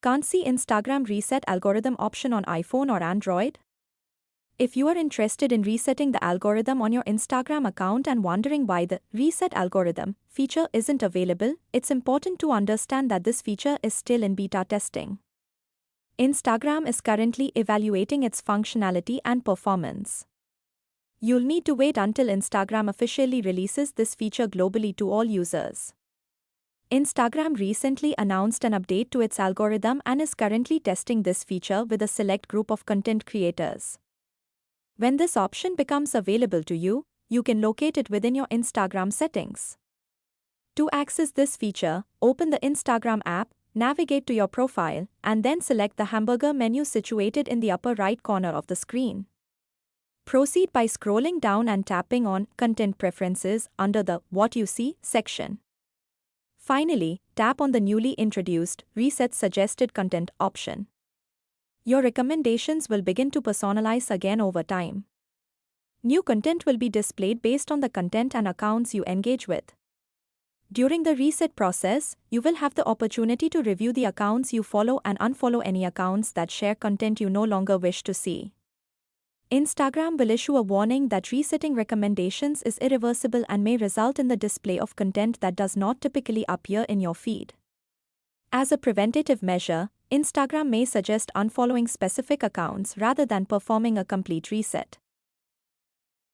Can't see Instagram reset algorithm option on iPhone or Android? If you are interested in resetting the algorithm on your Instagram account and wondering why the reset algorithm feature isn't available, it's important to understand that this feature is still in beta testing. Instagram is currently evaluating its functionality and performance. You'll need to wait until Instagram officially releases this feature globally to all users. Instagram recently announced an update to its algorithm and is currently testing this feature with a select group of content creators. When this option becomes available to you, you can locate it within your Instagram settings. To access this feature, open the Instagram app, navigate to your profile, and then select the hamburger menu situated in the upper right corner of the screen. Proceed by scrolling down and tapping on Content Preferences under the What You See section. Finally, tap on the newly introduced Reset Suggested Content option. Your recommendations will begin to personalize again over time. New content will be displayed based on the content and accounts you engage with. During the reset process, you will have the opportunity to review the accounts you follow and unfollow any accounts that share content you no longer wish to see. Instagram will issue a warning that resetting recommendations is irreversible and may result in the display of content that does not typically appear in your feed. As a preventative measure, Instagram may suggest unfollowing specific accounts rather than performing a complete reset.